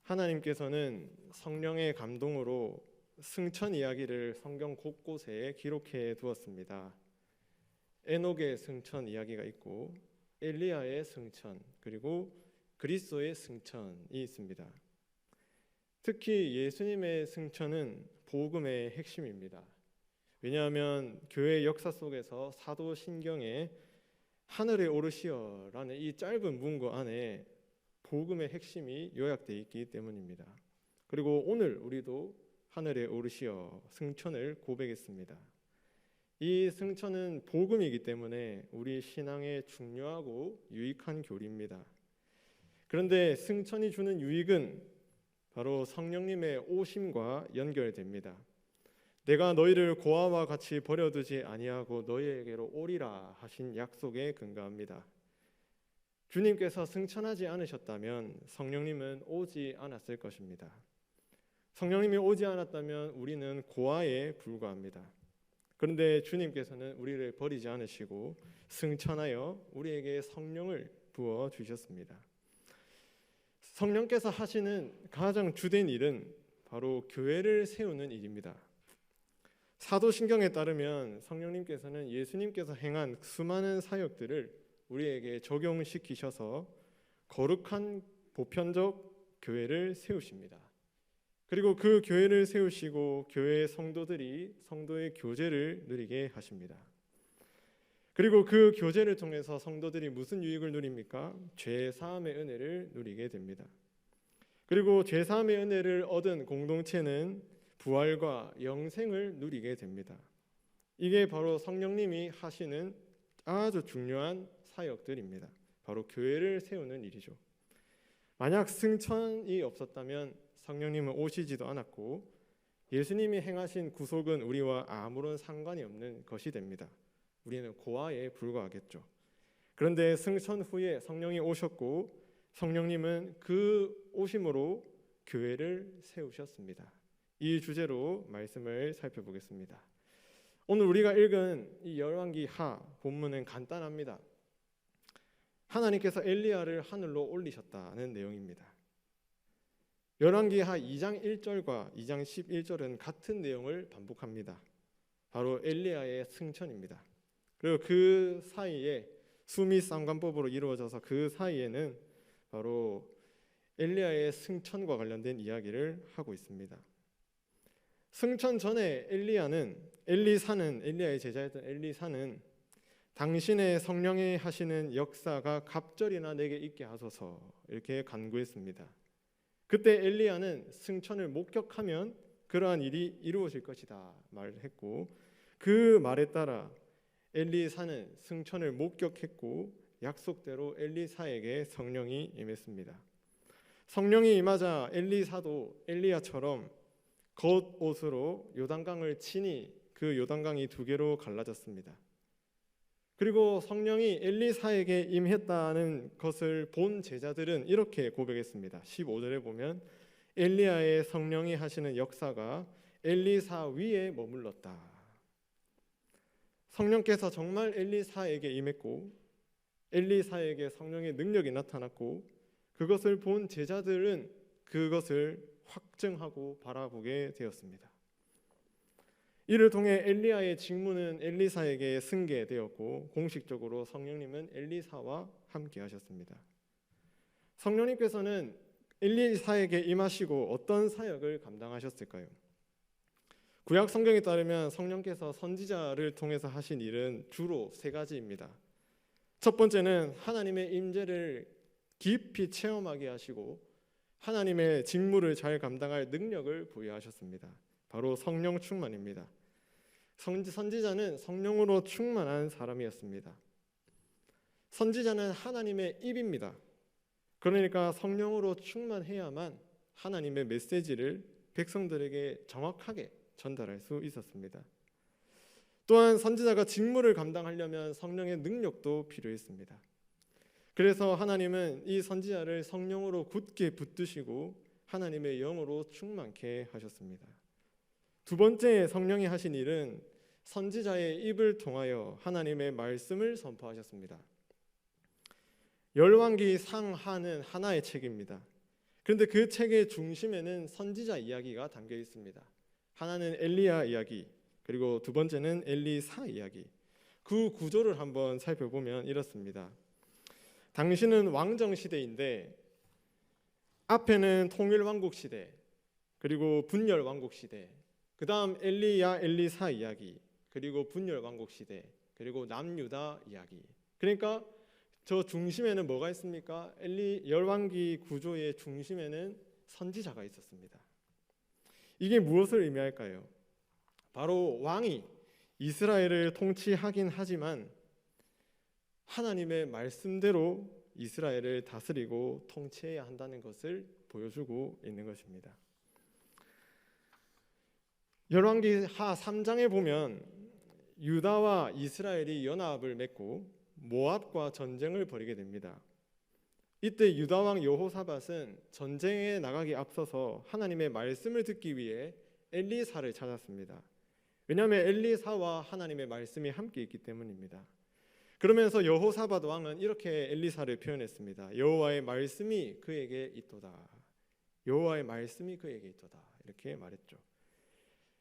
하나님께서는 성령의 감동으로 승천 이야기를 성경 곳곳에 기록해 두었습니다. 에녹의 승천 이야기가 있고 엘리야의 승천, 그리고 그리스도의 승천이 있습니다. 특히 예수님의 승천은 복음의 핵심입니다. 왜냐하면 교회 역사 속에서 사도신경에 하늘에 오르시어라는 이 짧은 문구 안에 복음의 핵심이 요약되어 있기 때문입니다. 그리고 오늘 우리도 하늘에 오르시어 승천을 고백했습니다. 이 승천은 복음이기 때문에 우리 신앙에 중요하고 유익한 교리입니다. 그런데 승천이 주는 유익은 바로 성령님의 오심과 연결됩니다. 내가 너희를 고아와 같이 버려두지 아니하고 너희에게로 오리라 하신 약속에 근거합니다. 주님께서 승천하지 않으셨다면 성령님은 오지 않았을 것입니다. 성령님이 오지 않았다면 우리는 고아에 불과합니다. 그런데 주님께서는 우리를 버리지 않으시고 승천하여 우리에게 성령을 부어 주셨습니다. 성령께서 하시는 가장 주된 일은 바로 교회를 세우는 일입니다. 사도신경에 따르면 성령님께서는 예수님께서 행한 수많은 사역들을 우리에게 적용시키셔서 거룩한 보편적 교회를 세우십니다. 그리고 그 교회를 세우시고 교회의 성도들이 성도의 교제를 누리게 하십니다. 그리고 그 교제를 통해서 성도들이 무슨 유익을 누립니까? 죄사함의 은혜를 누리게 됩니다. 그리고 죄사함의 은혜를 얻은 공동체는 부활과 영생을 누리게 됩니다. 이게 바로 성령님이 하시는 아주 중요한 사역들입니다. 바로 교회를 세우는 일이죠. 만약 승천이 없었다면 성령님은 오시지도 않았고 예수님이 행하신 구속은 우리와 아무런 상관이 없는 것이 됩니다. 우리는 고아에 불과하겠죠. 그런데 승천 후에 성령이 오셨고 성령님은 그 오심으로 교회를 세우셨습니다. 이 주제로 말씀을 살펴보겠습니다. 오늘 우리가 읽은 이 열왕기 하 본문은 간단합니다. 하나님께서 엘리야를 하늘로 올리셨다는 내용입니다. 열왕기 하 2장 1절과 2장 11절은 같은 내용을 반복합니다. 바로 엘리야의 승천입니다. 그리고 그 사이에 수미 쌍관법으로 이루어져서 그 사이에는 바로 엘리야의 승천과 관련된 이야기를 하고 있습니다. 승천 전에 엘리야의 제자였던 엘리사는 당신의 성령이 하시는 역사가 갑절이나 내게 있게 하소서 이렇게 간구했습니다. 그때 엘리야는 승천을 목격하면 그러한 일이 이루어질 것이다 말했고 그 말에 따라 엘리사는 승천을 목격했고 약속대로 엘리사에게 성령이 임했습니다. 성령이 임하자 엘리사도 엘리야처럼 겉옷으로 요단강을 치니 그 요단강이 두 개로 갈라졌습니다. 그리고 성령이 엘리사에게 임했다는 것을 본 제자들은 이렇게 고백했습니다. 15절에 보면 엘리야의 성령이 하시는 역사가 엘리사 위에 머물렀다. 성령께서 정말 엘리사에게 임했고 엘리사에게 성령의 능력이 나타났고 그것을 본 제자들은 그것을 확증하고 바라보게 되었습니다. 이를 통해 엘리야의 직무는 엘리사에게 승계되었고 공식적으로 성령님은 엘리사와 함께 하셨습니다. 성령님께서는 엘리사에게 임하시고 어떤 사역을 감당하셨을까요? 구약 성경에 따르면 성령께서 선지자를 통해서 하신 일은 주로 세 가지입니다. 첫 번째는 하나님의 임재를 깊이 체험하게 하시고 하나님의 직무를 잘 감당할 능력을 부여하셨습니다. 바로 성령 충만입니다. 선지자는 성령으로 충만한 사람이었습니다. 선지자는 하나님의 입입니다. 그러니까 성령으로 충만해야만 하나님의 메시지를 백성들에게 정확하게 전달할 수 있었습니다. 또한 선지자가 직무를 감당하려면 성령의 능력도 필요했습니다. 그래서 하나님은 이 선지자를 성령으로 굳게 붙드시고 하나님의 영으로 충만케 하셨습니다. 두 번째 성령이 하신 일은 선지자의 입을 통하여 하나님의 말씀을 선포하셨습니다. 열왕기 상하는 하나의 책입니다. 그런데 그 책의 중심에는 선지자 이야기가 담겨 있습니다. 하나는 엘리야 이야기, 그리고 두 번째는 엘리사 이야기. 그 구조를 한번 살펴보면 이렇습니다. 당시는 왕정 시대인데 앞에는 통일왕국 시대, 그리고 분열왕국 시대, 그 다음 엘리야 엘리사 이야기, 그리고 분열왕국 시대, 그리고 남유다 이야기. 그러니까 저 중심에는 뭐가 있습니까? 열왕기 구조의 중심에는 선지자가 있었습니다. 이게 무엇을 의미할까요? 바로 왕이 이스라엘을 통치하긴 하지만 하나님의 말씀대로 이스라엘을 다스리고 통치해야 한다는 것을 보여주고 있는 것입니다. 열왕기 하 3장에 보면 유다와 이스라엘이 연합을 맺고 모압과 전쟁을 벌이게 됩니다. 이때 유다 왕 여호사밧은 전쟁에 나가기 앞서서 하나님의 말씀을 듣기 위해 엘리사를 찾았습니다. 왜냐하면 엘리사와 하나님의 말씀이 함께 있기 때문입니다. 그러면서 여호사밧 왕은 이렇게 엘리사를 표현했습니다. 여호와의 말씀이 그에게 있도다. 여호와의 말씀이 그에게 있도다. 이렇게 말했죠.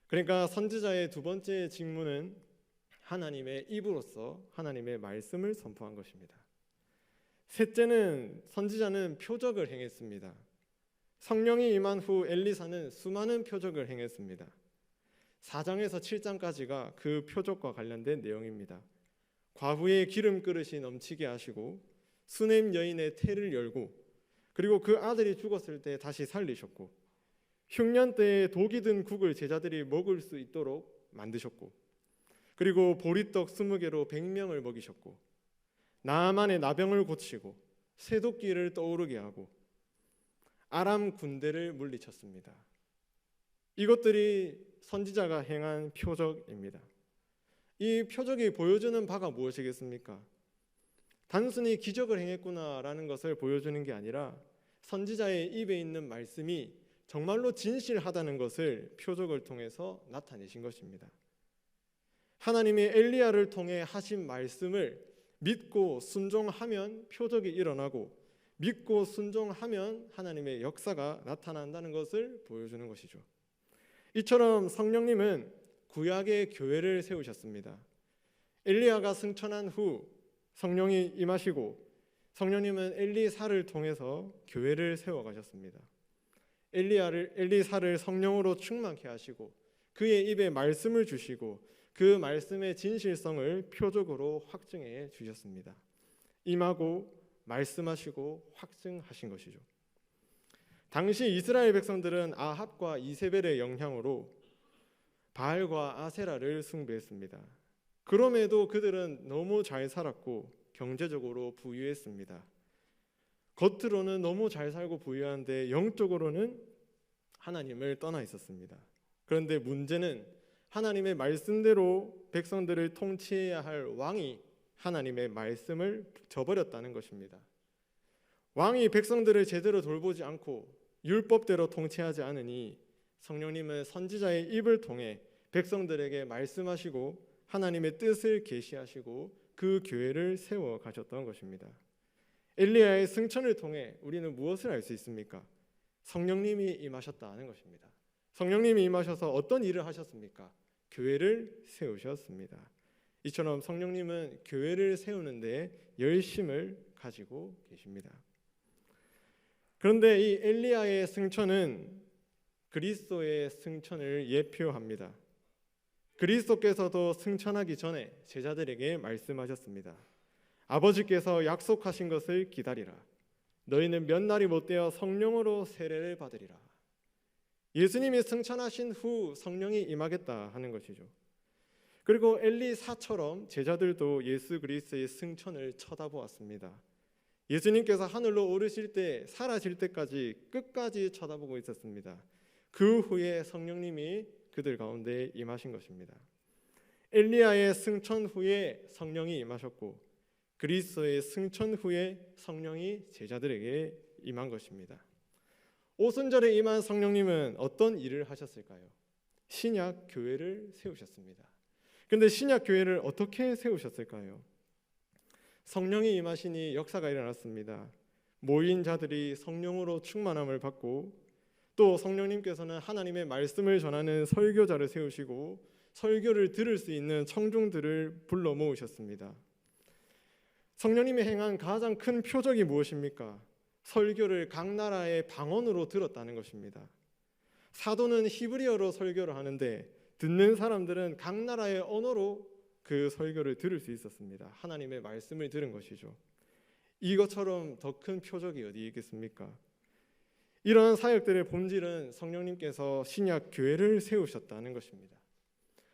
그러니까 선지자의 두 번째 직무는 하나님의 입으로서 하나님의 말씀을 선포한 것입니다. 셋째는 선지자는 표적을 행했습니다. 성령이 임한 후 엘리사는 수많은 표적을 행했습니다. 4장에서 7장까지가 그 표적과 관련된 내용입니다. 과부의 기름 그릇이 넘치게 하시고 수넴 여인의 태를 열고, 그리고 그 아들이 죽었을 때 다시 살리셨고, 흉년 때에 독이 든 국을 제자들이 먹을 수 있도록 만드셨고, 그리고 보리떡 20개로 100명을 먹이셨고, 나아만의 나병을 고치고 쇠도끼를 떠오르게 하고 아람 군대를 물리쳤습니다. 이것들이 선지자가 행한 표적입니다. 이 표적이 보여주는 바가 무엇이겠습니까? 단순히 기적을 행했구나라는 것을 보여주는 게 아니라 선지자의 입에 있는 말씀이 정말로 진실하다는 것을 표적을 통해서 나타내신 것입니다. 하나님이 엘리야를 통해 하신 말씀을 믿고 순종하면 표적이 일어나고, 믿고 순종하면 하나님의 역사가 나타난다는 것을 보여주는 것이죠. 이처럼 성령님은 구약의 교회를 세우셨습니다. 엘리야가 승천한 후 성령이 임하시고 성령님은 엘리사를 통해서 교회를 세워가셨습니다. 엘리사를 성령으로 충만케 하시고 그의 입에 말씀을 주시고 그 말씀의 진실성을 표적으로 확증해 주셨습니다. 임하고 말씀하시고 확증하신 것이죠. 당시 이스라엘 백성들은 아합과 이세벨의 영향으로 바알과 아세라를 숭배했습니다. 그럼에도 그들은 너무 잘 살았고 경제적으로 부유했습니다. 겉으로는 너무 잘 살고 부유한데 영적으로는 하나님을 떠나 있었습니다. 그런데 문제는 하나님의 말씀대로 백성들을 통치해야 할 왕이 하나님의 말씀을 저버렸다는 것입니다. 왕이 백성들을 제대로 돌보지 않고 율법대로 통치하지 않으니 성령님은 선지자의 입을 통해 백성들에게 말씀하시고 하나님의 뜻을 계시하시고 그 교회를 세워 가셨던 것입니다. 엘리야의 승천을 통해 우리는 무엇을 알 수 있습니까? 성령님이 임하셨다는 것입니다. 성령님이 임하셔서 어떤 일을 하셨습니까? 교회를 세우셨습니다. 이처럼 성령님은 교회를 세우는데 열심을 가지고 계십니다. 그런데 이 엘리야의 승천은 그리스도의 승천을 예표합니다. 그리스도께서도 승천하기 전에 제자들에게 말씀하셨습니다. 아버지께서 약속하신 것을 기다리라. 너희는 몇 날이 못되어 성령으로 세례를 받으리라. 예수님이 승천하신 후 성령이 임하겠다 하는 것이죠. 그리고 엘리사처럼 제자들도 예수 그리스도의 승천을 쳐다보았습니다. 예수님께서 하늘로 오르실 때 사라질 때까지 끝까지 쳐다보고 있었습니다. 그 후에 성령님이 그들 가운데 임하신 것입니다. 엘리야의 승천 후에 성령이 임하셨고 그리스도의 승천 후에 성령이 제자들에게 임한 것입니다. 오순절에 임한 성령님은 어떤 일을 하셨을까요? 신약 교회를 세우셨습니다. 그런데 신약 교회를 어떻게 세우셨을까요? 성령이 임하시니 역사가 일어났습니다. 모인 자들이 성령으로 충만함을 받고 또 성령님께서는 하나님의 말씀을 전하는 설교자를 세우시고 설교를 들을 수 있는 청중들을 불러 모으셨습니다. 성령님이 행한 가장 큰 표적이 무엇입니까? 설교를 각 나라의 방언으로 들었다는 것입니다. 사도는 히브리어로 설교를 하는데 듣는 사람들은 각 나라의 언어로 그 설교를 들을 수 있었습니다. 하나님의 말씀을 들은 것이죠. 이것처럼 더 큰 표적이 어디 있겠습니까? 이러한 사역들의 본질은 성령님께서 신약 교회를 세우셨다는 것입니다.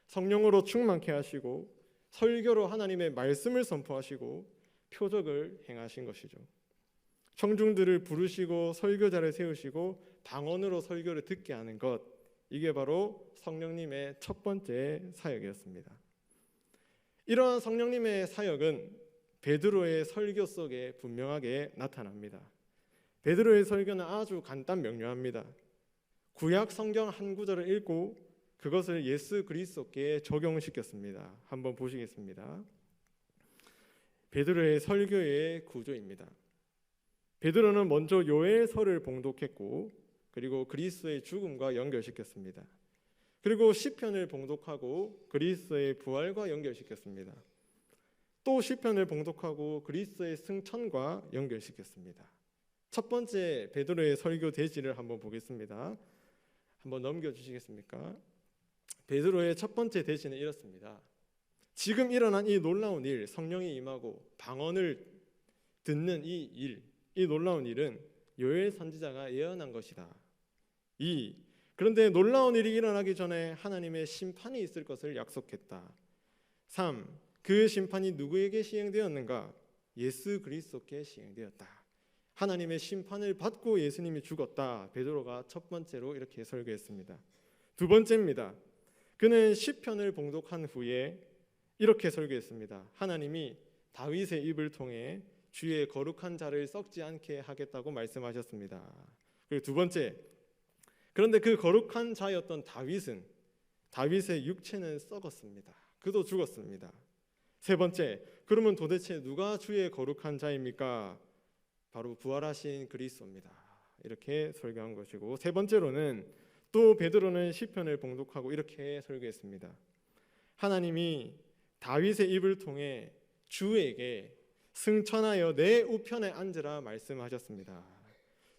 성령으로 충만케 하시고 설교로 하나님의 말씀을 선포하시고 표적을 행하신 것이죠. 청중들을 부르시고 설교자를 세우시고 방언으로 설교를 듣게 하는 것, 이게 바로 성령님의 첫 번째 사역이었습니다. 이러한 성령님의 사역은 베드로의 설교 속에 분명하게 나타납니다. 베드로의 설교는 아주 간단 명료합니다. 구약 성경 한 구절을 읽고 그것을 예수 그리스도께 적용시켰습니다. 한번 보시겠습니다. 베드로의 설교의 구조입니다. 베드로는 먼저 요엘서를 봉독했고 그리고 그리스도의 죽음과 연결시켰습니다. 그리고 시편을 봉독하고 그리스도의 부활과 연결시켰습니다. 또 시편을 봉독하고 그리스도의 승천과 연결시켰습니다. 첫 번째 베드로의 설교 대지를 한번 보겠습니다. 한번 넘겨주시겠습니까? 베드로의 첫 번째 대지는 이렇습니다. 지금 일어난 이 놀라운 일, 성령이 임하고 방언을 듣는 이 놀라운 일은 요엘 선지자가 예언한 것이다. 2. 그런데 놀라운 일이 일어나기 전에 하나님의 심판이 있을 것을 약속했다. 3. 그 심판이 누구에게 시행되었는가? 예수 그리스도께 시행되었다. 하나님의 심판을 받고 예수님이 죽었다. 베드로가 첫 번째로 이렇게 설교했습니다. 두 번째입니다. 그는 시편을 봉독한 후에 이렇게 설교했습니다. 하나님이 다윗의 입을 통해 주의 거룩한 자를 썩지 않게 하겠다고 말씀하셨습니다. 그리고 두 번째, 그런데 그 거룩한 자였던 다윗의 육체는 썩었습니다. 그도 죽었습니다. 세 번째, 그러면 도대체 누가 주의 거룩한 자입니까? 바로 부활하신 그리스도입니다. 이렇게 설교한 것이고, 세 번째로는 또 베드로는 시편을 봉독하고 이렇게 설교했습니다. 하나님이 다윗의 입을 통해 주에게 승천하여 내 우편에 앉으라 말씀하셨습니다.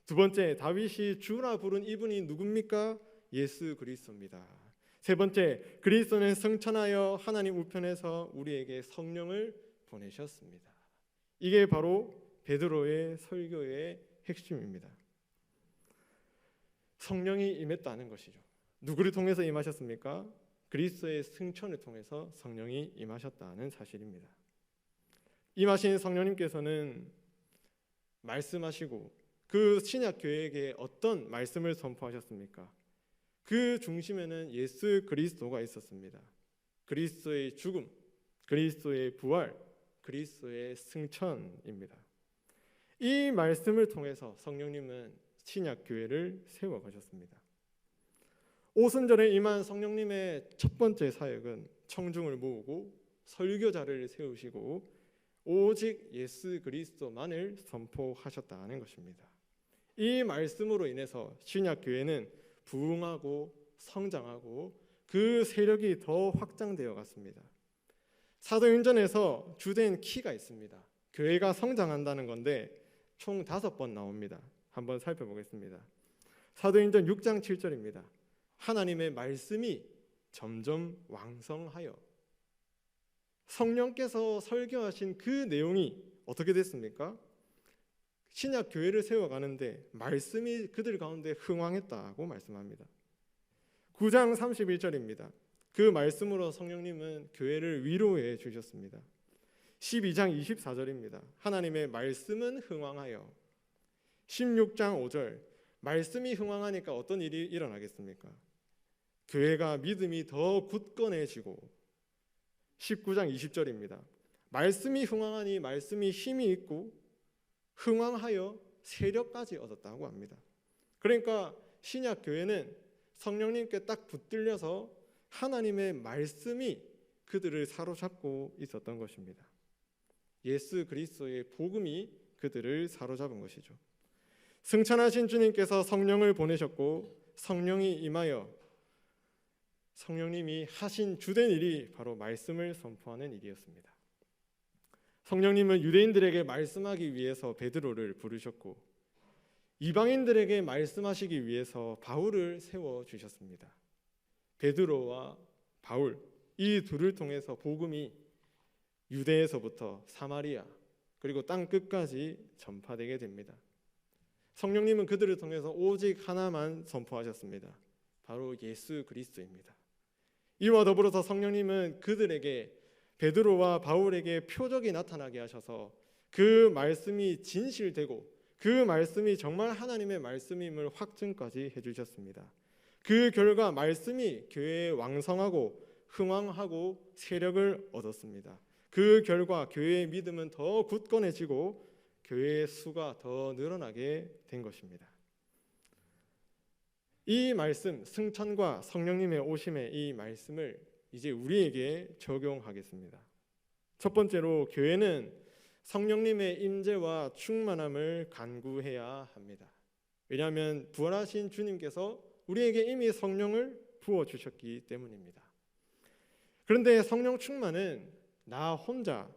두 번째, 다윗이 주라 부른 이분이 누굽니까? 예수 그리스도입니다. 세 번째, 그리스도는 승천하여 하나님 우편에서 우리에게 성령을 보내셨습니다. 이게 바로 베드로의 설교의 핵심입니다. 성령이 임했다는 것이죠. 누구를 통해서 임하셨습니까? 그리스도의 승천을 통해서 성령이 임하셨다는 사실입니다. 임하신 성령님께서는 말씀하시고 그 신약 교회에게 어떤 말씀을 선포하셨습니까? 그 중심에는 예수 그리스도가 있었습니다. 그리스도의 죽음, 그리스도의 부활, 그리스도의 승천입니다. 이 말씀을 통해서 성령님은 신약 교회를 세워가셨습니다. 오순절에 임한 성령님의 첫 번째 사역은 청중을 모으고 설교자를 세우시고 오직 예수 그리스도만을 선포하셨다는 것입니다. 이 말씀으로 인해서 신약 교회는 부흥하고 성장하고 그 세력이 더 확장되어 갔습니다. 사도행전에서 주된 키가 있습니다. 교회가 성장한다는 건데 총 5번 나옵니다. 한번 살펴보겠습니다. 사도행전 6장 7절입니다. 하나님의 말씀이 점점 왕성하여. 성령께서 설교하신 그 내용이 어떻게 됐습니까? 신약 교회를 세워가는데 말씀이 그들 가운데 흥왕했다고 말씀합니다. 9장 31절입니다. 그 말씀으로 성령님은 교회를 위로해 주셨습니다. 12장 24절입니다. 하나님의 말씀은 흥왕하여. 16장 5절, 말씀이 흥왕하니까 어떤 일이 일어나겠습니까? 교회가 믿음이 더 굳건해지고. 19장 20절입니다. 말씀이 흥왕하니 말씀이 힘이 있고 흥왕하여 세력까지 얻었다고 합니다. 그러니까 신약 교회는 성령님께 딱 붙들려서 하나님의 말씀이 그들을 사로잡고 있었던 것입니다. 예수 그리스도의 복음이 그들을 사로잡은 것이죠. 승천하신 주님께서 성령을 보내셨고 성령이 임하여 성령님이 하신 주된 일이 바로 말씀을 선포하는 일이었습니다. 성령님은 유대인들에게 말씀하기 위해서 베드로를 부르셨고 이방인들에게 말씀하시기 위해서 바울을 세워주셨습니다. 베드로와 바울 이 둘을 통해서 복음이 유대에서부터 사마리아 그리고 땅 끝까지 전파되게 됩니다. 성령님은 그들을 통해서 오직 하나만 선포하셨습니다. 바로 예수 그리스도입니다. 이와 더불어서 성령님은 그들에게 베드로와 바울에게 표적이 나타나게 하셔서 그 말씀이 진실되고 그 말씀이 정말 하나님의 말씀임을 확증까지 해주셨습니다. 그 결과 말씀이 교회에 왕성하고 흥왕하고 세력을 얻었습니다. 그 결과 교회의 믿음은 더 굳건해지고 교회의 수가 더 늘어나게 된 것입니다. 이 말씀, 승천과 성령님의 오심의 이 말씀을 이제 우리에게 적용하겠습니다. 첫 번째로 교회는 성령님의 임재와 충만함을 간구해야 합니다. 왜냐하면 부활하신 주님께서 우리에게 이미 성령을 부어주셨기 때문입니다. 그런데 성령 충만은 나 혼자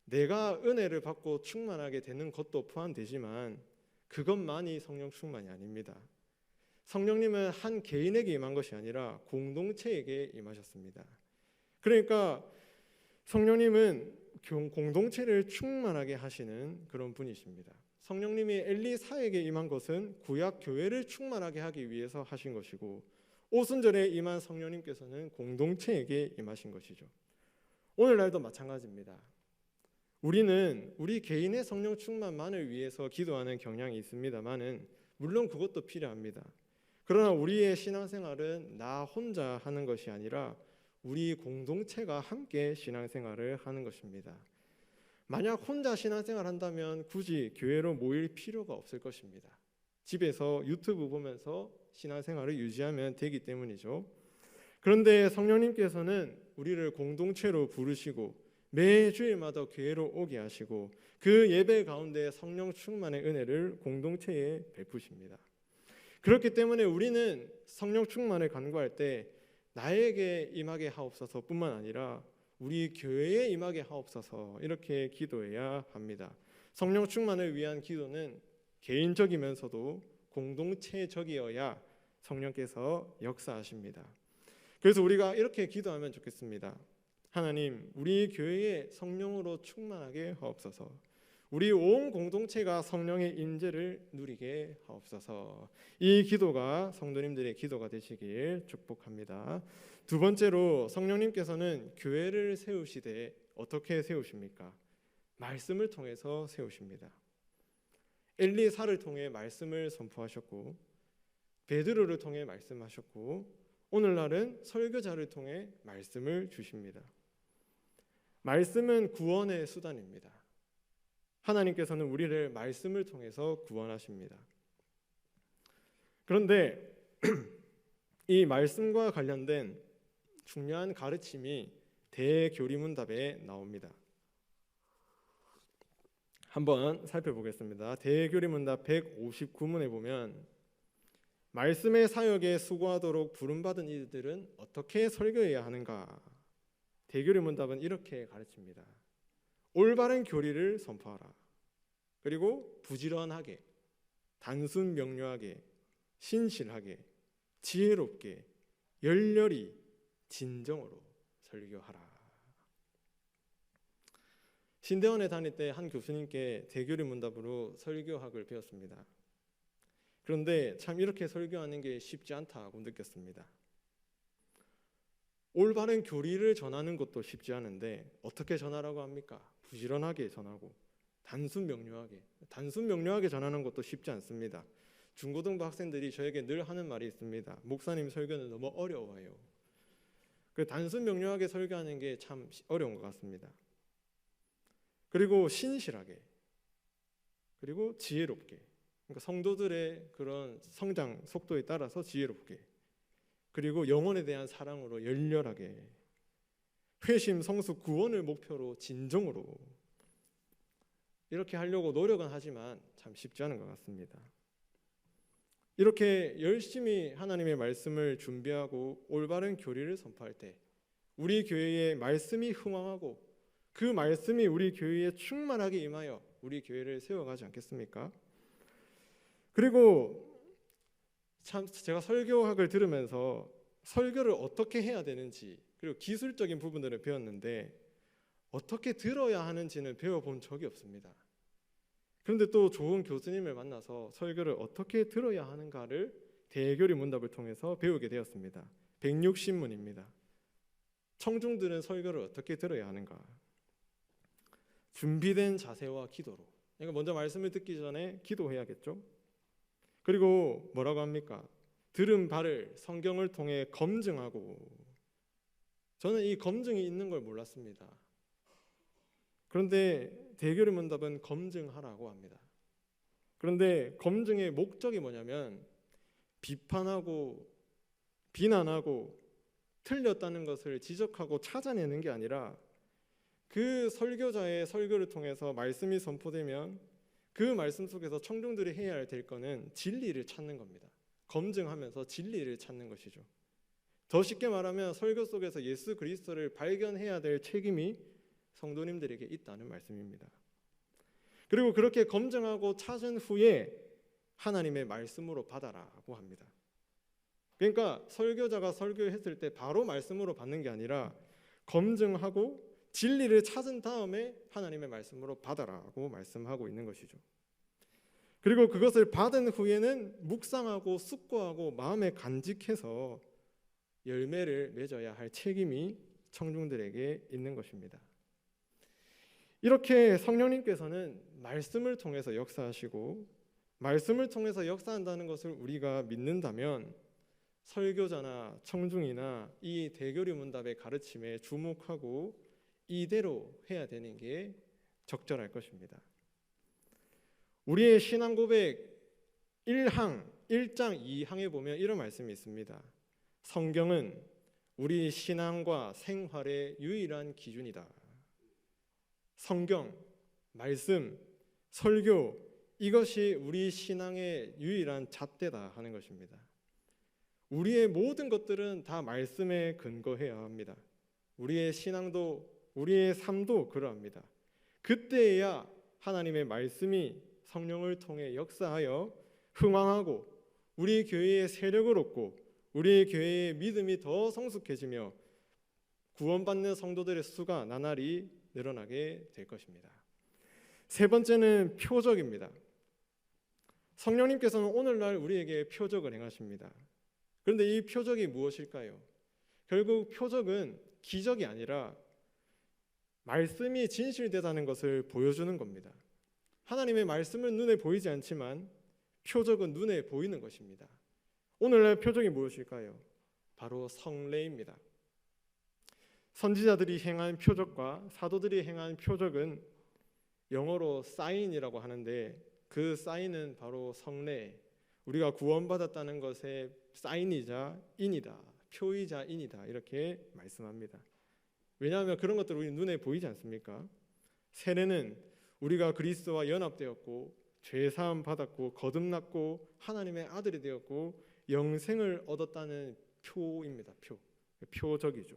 내가 은혜를 받고 충만하게 되는 것도 포함되지만 그것만이 성령 충만이 아닙니다. 성령님은 한 개인에게 임한 것이 아니라 공동체에게 임하셨습니다. 그러니까 성령님은 공동체를 충만하게 하시는 그런 분이십니다. 성령님이 엘리사에게 임한 것은 구약 교회를 충만하게 하기 위해서 하신 것이고 오순절에 임한 성령님께서는 공동체에게 임하신 것이죠. 오늘날도 마찬가지입니다. 우리는 우리 개인의 성령 충만만을 위해서 기도하는 경향이 있습니다만은 물론 그것도 필요합니다. 그러나 우리의 신앙생활은 나 혼자 하는 것이 아니라 우리 공동체가 함께 신앙생활을 하는 것입니다. 만약 혼자 신앙생활 한다면 굳이 교회로 모일 필요가 없을 것입니다. 집에서 유튜브 보면서 신앙생활을 유지하면 되기 때문이죠. 그런데 성령님께서는 우리를 공동체로 부르시고 매 주일마다 교회로 오게 하시고 그 예배 가운데 성령 충만의 은혜를 공동체에 베푸십니다. 그렇기 때문에 우리는 성령 충만을 간구할 때 나에게 임하게 하옵소서 뿐만 아니라 우리 교회에 임하게 하옵소서 이렇게 기도해야 합니다. 성령 충만을 위한 기도는 개인적이면서도 공동체적이어야 성령께서 역사하십니다. 그래서 우리가 이렇게 기도하면 좋겠습니다. 하나님, 우리 교회에 성령으로 충만하게 하옵소서. 우리 온 공동체가 성령의 임재를 누리게 하옵소서. 이 기도가 성도님들의 기도가 되시길 축복합니다. 두 번째로 성령님께서는 교회를 세우시되 어떻게 세우십니까? 말씀을 통해서 세우십니다. 엘리사를 통해 말씀을 선포하셨고 베드로를 통해 말씀하셨고 오늘날은 설교자를 통해 말씀을 주십니다. 말씀은 구원의 수단입니다. 하나님께서는 우리를 말씀을 통해서 구원하십니다. 그런데 이 말씀과 관련된 중요한 가르침이 대교리문답에 나옵니다. 한번 살펴보겠습니다. 대교리문답 159문에 보면 말씀의 사역에 수고하도록 부름받은 이들은 어떻게 설교해야 하는가? 대교리문답은 이렇게 가르칩니다. 올바른 교리를 선포하라. 그리고 부지런하게, 단순 명료하게, 신실하게, 지혜롭게, 열렬히, 진정으로 설교하라. 신대원에 다닐 때 한 교수님께 대교리문답으로 설교학을 배웠습니다. 그런데 참 이렇게 설교하는 게 쉽지 않다고 느꼈습니다. 올바른 교리를 전하는 것도 쉽지 않은데 어떻게 전하라고 합니까? 부지런하게 전하고 단순 명료하게 전하는 것도 쉽지 않습니다. 중고등부 학생들이 저에게 늘 하는 말이 있습니다. 목사님 설교는 너무 어려워요. 그 단순 명료하게 설교하는 게 참 어려운 것 같습니다. 그리고 신실하게, 그리고 지혜롭게, 그러니까 성도들의 그런 성장 속도에 따라서 지혜롭게, 그리고 영혼에 대한 사랑으로 열렬하게, 회심, 성숙, 구원을 목표로 진정으로, 이렇게 하려고 노력은 하지만 참 쉽지 않은 것 같습니다. 이렇게 열심히 하나님의 말씀을 준비하고 올바른 교리를 선포할 때 우리 교회에 말씀이 흥왕하고 그 말씀이 우리 교회에 충만하게 임하여 우리 교회를 세워가지 않겠습니까? 그리고 참 제가 설교학을 들으면서 설교를 어떻게 해야 되는지 그리고 기술적인 부분들을 배웠는데 어떻게 들어야 하는지는 배워본 적이 없습니다. 그런데 또 좋은 교수님을 만나서 설교를 어떻게 들어야 하는가를 대교리 문답을 통해서 배우게 되었습니다. 160문입니다. 청중들은 설교를 어떻게 들어야 하는가? 준비된 자세와 기도로. 그러니까 먼저 말씀을 듣기 전에 기도해야겠죠. 그리고 뭐라고 합니까? 들은 바를 성경을 통해 검증하고. 저는 이 검증이 있는 걸 몰랐습니다. 그런데 대교리 문답은 검증하라고 합니다. 그런데 검증의 목적이 뭐냐면 비판하고 비난하고 틀렸다는 것을 지적하고 찾아내는 게 아니라 그 설교자의 설교를 통해서 말씀이 선포되면 그 말씀 속에서 청중들이 해야 될 거는 진리를 찾는 겁니다. 검증하면서 진리를 찾는 것이죠. 더 쉽게 말하면 설교 속에서 예수 그리스도를 발견해야 될 책임이 성도님들에게 있다는 말씀입니다. 그리고 그렇게 검증하고 찾은 후에 하나님의 말씀으로 받아라고 합니다. 그러니까 설교자가 설교했을 때 바로 말씀으로 받는 게 아니라 검증하고 진리를 찾은 다음에 하나님의 말씀으로 받아라고 말씀하고 있는 것이죠. 그리고 그것을 받은 후에는 묵상하고 숙고하고 마음에 간직해서 열매를 맺어야 할 책임이 청중들에게 있는 것입니다. 이렇게 성령님께서는 말씀을 통해서 역사하시고 말씀을 통해서 역사한다는 것을 우리가 믿는다면 설교자나 청중이나 이 대교리 문답의 가르침에 주목하고 이대로 해야 되는 게 적절할 것입니다. 우리의 신앙 고백 1장 2항에 보면 이런 말씀이 있습니다. 성경은 우리 신앙과 생활의 유일한 기준이다. 성경, 말씀, 설교 이것이 우리 신앙의 유일한 잣대다 하는 것입니다. 우리의 모든 것들은 다 말씀에 근거해야 합니다. 우리의 신앙도 우리의 삶도 그러합니다. 그때야 하나님의 말씀이 성령을 통해 역사하여 흥왕하고 우리 교회의 세력을 얻고 우리 교회의 믿음이 더 성숙해지며 구원받는 성도들의 수가 나날이 늘어나게 될 것입니다. 세 번째는 표적입니다. 성령님께서는 오늘날 우리에게 표적을 행하십니다. 그런데 이 표적이 무엇일까요? 결국 표적은 기적이 아니라 말씀이 진실되다는 것을 보여주는 겁니다. 하나님의 말씀은 눈에 보이지 않지만 표적은 눈에 보이는 것입니다. 오늘날 표적이 무엇일까요? 바로 성례입니다. 선지자들이 행한 표적과 사도들이 행한 표적은 영어로 사인이라고 하는데 그 사인은 바로 성례, 우리가 구원받았다는 것의 사인이자 인이다, 표이자 인이다 이렇게 말씀합니다. 왜냐하면 그런 것들 우리 눈에 보이지 않습니까? 세례는 우리가 그리스도와 연합되었고 죄사함 받았고 거듭났고 하나님의 아들이 되었고 영생을 얻었다는 표입니다. 표적이죠.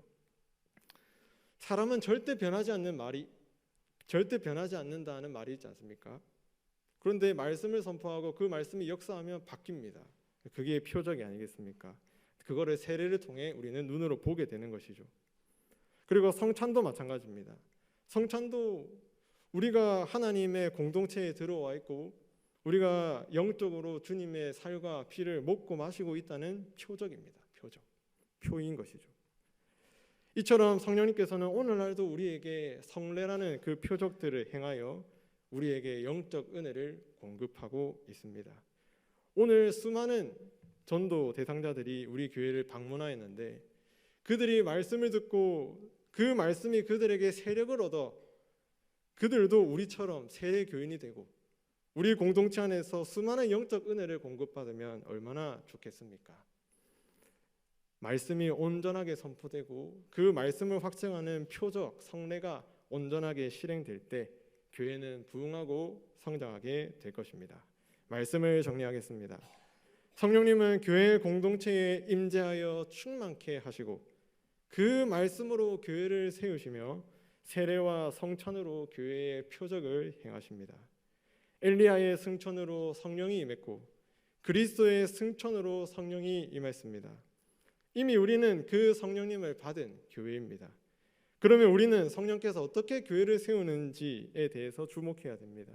사람은 절대 변하지 않는다는 말이 있지 않습니까? 그런데 말씀을 선포하고 그 말씀이 역사하면 바뀝니다. 그게 표적이 아니겠습니까? 그거를 세례를 통해 우리는 눈으로 보게 되는 것이죠. 그리고 성찬도 마찬가지입니다. 성찬도 우리가 하나님의 공동체에 들어와 있고 우리가 영적으로 주님의 살과 피를 먹고 마시고 있다는 표적입니다. 표인 것이죠. 이처럼 성령님께서는 오늘날도 우리에게 성례라는 그 표적들을 행하여 우리에게 영적 은혜를 공급하고 있습니다. 오늘 수많은 전도 대상자들이 우리 교회를 방문하였는데 그들이 말씀을 듣고 그 말씀이 그들에게 세력을 얻어 그들도 우리처럼 세례 교인이 되고 우리 공동체 안에서 수많은 영적 은혜를 공급받으면 얼마나 좋겠습니까? 말씀이 온전하게 선포되고 그 말씀을 확증하는 표적, 성례가 온전하게 실행될 때 교회는 부흥하고 성장하게 될 것입니다. 말씀을 정리하겠습니다. 성령님은 교회 공동체에 임재하여 충만케 하시고 그 말씀으로 교회를 세우시며 세례와 성찬으로 교회의 표적을 행하십니다. 엘리야의 승천으로 성령이 임했고 그리스도의 승천으로 성령이 임했습니다. 이미 우리는 그 성령님을 받은 교회입니다. 그러면 우리는 성령께서 어떻게 교회를 세우는지에 대해서 주목해야 됩니다.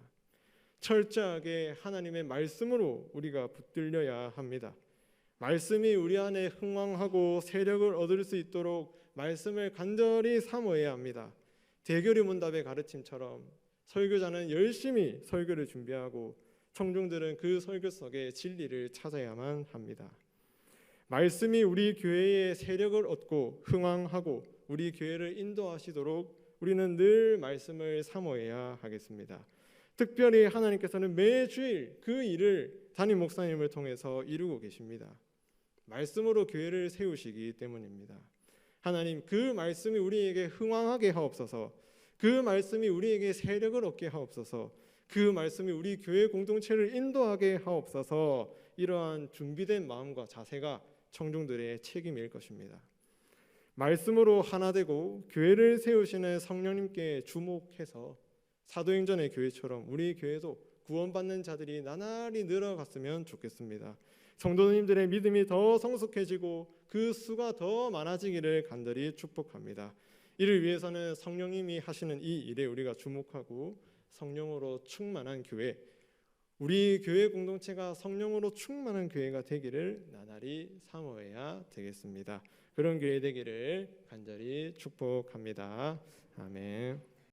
철저하게 하나님의 말씀으로 우리가 붙들려야 합니다. 말씀이 우리 안에 흥왕하고 세력을 얻을 수 있도록 말씀을 간절히 사모해야 합니다. 대교리 문답의 가르침처럼 설교자는 열심히 설교를 준비하고 청중들은 그 설교 속에 진리를 찾아야만 합니다. 말씀이 우리 교회의 세력을 얻고 흥왕하고 우리 교회를 인도하시도록 우리는 늘 말씀을 사모해야 하겠습니다. 특별히 하나님께서는 매주일 그 일을 담임 목사님을 통해서 이루고 계십니다. 말씀으로 교회를 세우시기 때문입니다. 하나님, 그 말씀이 우리에게 흥왕하게 하옵소서. 그 말씀이 우리에게 세력을 얻게 하옵소서. 그 말씀이 우리 교회 공동체를 인도하게 하옵소서. 이러한 준비된 마음과 자세가 청중들의 책임일 것입니다. 말씀으로 하나 되고 교회를 세우시는 성령님께 주목해서 사도행전의 교회처럼 우리 교회도 구원받는 자들이 나날이 늘어갔으면 좋겠습니다. 성도님들의 믿음이 더 성숙해지고 그 수가 더 많아지기를 간절히 축복합니다. 이를 위해서는 성령님이 하시는 이 일에 우리가 주목하고 성령으로 충만한 교회, 우리 교회 공동체가 성령으로 충만한 교회가 되기를 나날이 사모해야 되겠습니다. 그런 교회 되기를 간절히 축복합니다. 아멘.